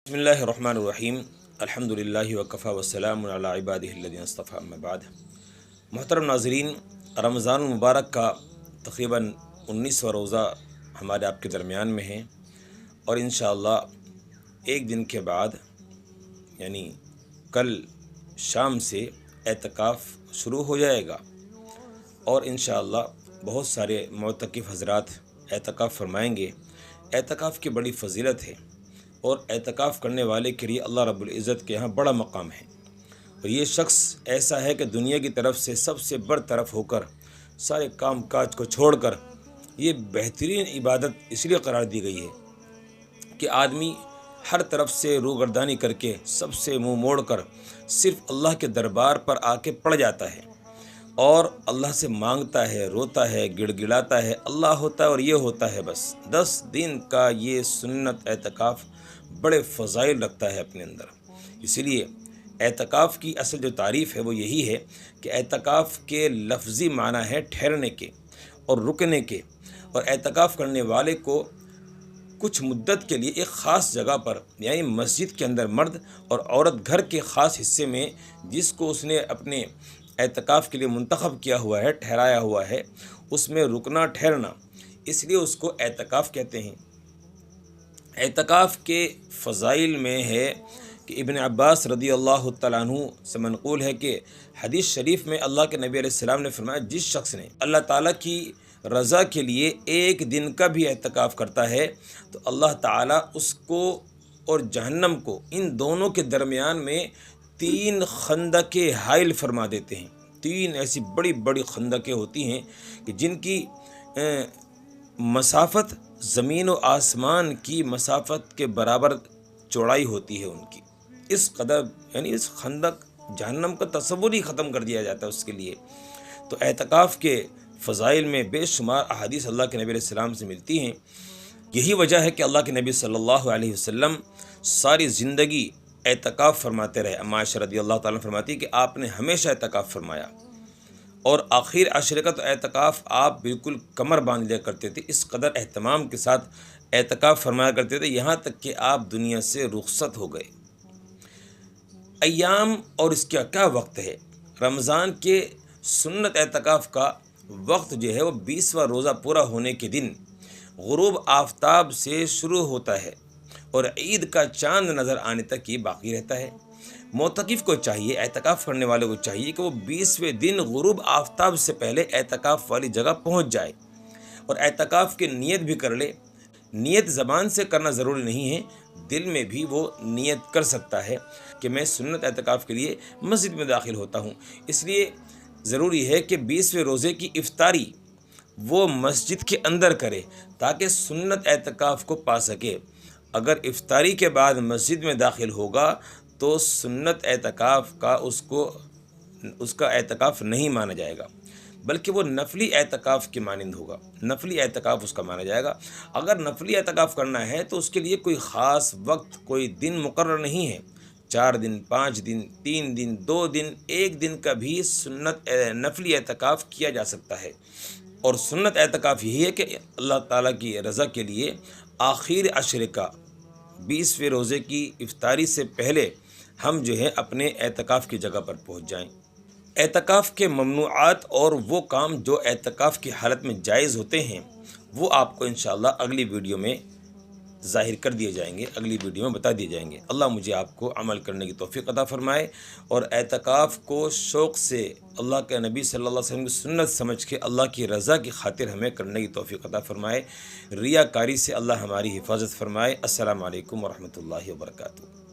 بسم اللہ الرحمن الرحیم الحمد للہ وکفیٰ وسلام علی عبادہ الذین اصطفیٰ اما بعد۔ محترم ناظرین، رمضان المبارک کا تقریباً 19واں روزہ ہمارے آپ کے درمیان میں ہے، اور انشاءاللہ ایک دن کے بعد یعنی کل شام سے اعتکاف شروع ہو جائے گا، اور انشاءاللہ بہت سارے معتکف حضرات اعتکاف فرمائیں گے۔ اعتکاف کی بڑی فضیلت ہے، اور اعتکاف کرنے والے کے لیے اللہ رب العزت کے ہاں بڑا مقام ہے، اور یہ شخص ایسا ہے کہ دنیا کی طرف سے سب سے برطرف ہو کر سارے کام کاج کو چھوڑ کر یہ بہترین عبادت اس لیے قرار دی گئی ہے کہ آدمی ہر طرف سے روگردانی کر کے سب سے منہ موڑ کر صرف اللہ کے دربار پر آ کے پڑ جاتا ہے، اور اللہ سے مانگتا ہے، روتا ہے، گڑ گڑاتا ہے، اللہ ہوتا ہے اور یہ ہوتا ہے۔ بس 10 دن کا یہ سنت اعتکاف بڑے فضائل رکھتا ہے اپنے اندر۔ اسی لیے اعتکاف کی اصل جو تعریف ہے وہ یہی ہے کہ اعتکاف کے لفظی معنی ہے ٹھہرنے کے اور رکنے کے، اور اعتکاف کرنے والے کو کچھ مدت کے لیے ایک خاص جگہ پر یعنی مسجد کے اندر مرد اور عورت گھر کے خاص حصے میں جس کو اس نے اپنے اعتکاف کے لیے منتخب کیا ہوا ہے، ٹھہرایا ہوا ہے، اس میں رکنا ٹھہرنا، اس لیے اس کو اعتکاف کہتے ہیں۔ اعتکاف کے فضائل میں ہے کہ ابن عباس رضی اللہ تعالیٰ عنہ سے منقول ہے کہ حدیث شریف میں اللہ کے نبی علیہ السلام نے فرمایا، جس شخص نے اللہ تعالیٰ کی رضا کے لیے ایک دن کا بھی اعتکاف کرتا ہے تو اللہ تعالیٰ اس کو اور جہنم کو، ان دونوں کے درمیان میں 3 خندقیں حائل فرما دیتے ہیں۔ 3 ایسی بڑی بڑی خندقیں ہوتی ہیں کہ جن کی مسافت زمین و آسمان کی مسافت کے برابر چوڑائی ہوتی ہے ان کی۔ اس قدر یعنی اس خندق جہنم کا تصور ہی ختم کر دیا جاتا ہے اس کے لیے۔ تو اعتکاف کے فضائل میں بے شمار احادیث اللہ کے نبی علیہ السلام سے ملتی ہیں۔ یہی وجہ ہے کہ اللہ کے نبی صلی اللہ علیہ وسلم ساری زندگی اعتکاف فرماتے رہے۔ اما عائشہ رضی اللہ تعالیٰ فرماتی کہ آپ نے ہمیشہ اعتکاف فرمایا، اور آخر عشرے کا تو اعتکاف آپ بالکل کمر باندھ لیا کرتے تھے، اس قدر اہتمام کے ساتھ اعتکاف فرمایا کرتے تھے، یہاں تک کہ آپ دنیا سے رخصت ہو گئے۔ ایام اور اس کا کیا وقت ہے؟ رمضان کے سنت اعتکاف کا وقت جو ہے وہ 20واں روزہ پورا ہونے کے دن غروب آفتاب سے شروع ہوتا ہے، اور عید کا چاند نظر آنے تک یہ باقی رہتا ہے۔ معتکف کو چاہیے، اعتکاف کرنے والے کو چاہیے کہ وہ 20ویں دن غروب آفتاب سے پہلے اعتکاف والی جگہ پہنچ جائے، اور اعتکاف کی نیت بھی کر لے۔ نیت زبان سے کرنا ضروری نہیں ہے، دل میں بھی وہ نیت کر سکتا ہے کہ میں سنت اعتکاف کے لیے مسجد میں داخل ہوتا ہوں۔ اس لیے ضروری ہے کہ 20ویں روزے کی افطاری وہ مسجد کے اندر کرے تاکہ سنت اعتکاف کو پا سکے۔ اگر افطاری کے بعد مسجد میں داخل ہوگا تو سنت اعتکاف کا اس کا اعتکاف نہیں مانا جائے گا، بلکہ وہ نفلی اعتکاف کے مانند ہوگا، نفلی اعتکاف اس کا مانا جائے گا۔ اگر نفلی اعتکاف کرنا ہے تو اس کے لیے کوئی خاص وقت، کوئی دن مقرر نہیں ہے۔ 4 دن، 5 دن، 3 دن، 2 دن، 1 دن کا بھی سنت نفلی اعتکاف کیا جا سکتا ہے، اور سنت اعتکاف یہی ہے کہ اللہ تعالیٰ کی رضا کے لیے آخر عشرے کا 20ویں روزے کی افطاری سے پہلے ہم جو ہے اپنے اعتکاف کی جگہ پر پہنچ جائیں۔ اعتکاف کے ممنوعات اور وہ کام جو اعتکاف کی حالت میں جائز ہوتے ہیں وہ آپ کو انشاءاللہ اگلی ویڈیو میں ظاہر کر دیے جائیں گے، اگلی ویڈیو میں بتا دیے جائیں گے۔ اللہ مجھے آپ کو عمل کرنے کی توفیق عطا فرمائے، اور اعتکاف کو شوق سے اللہ کے نبی صلی اللہ علیہ وسلم کی سنت سمجھ کے اللہ کی رضا کی خاطر ہمیں کرنے کی توفیق عطا فرمائے۔ ریاکاری سے اللہ ہماری حفاظت فرمائے۔ السلام علیکم ورحمۃ اللہ وبرکاتہ۔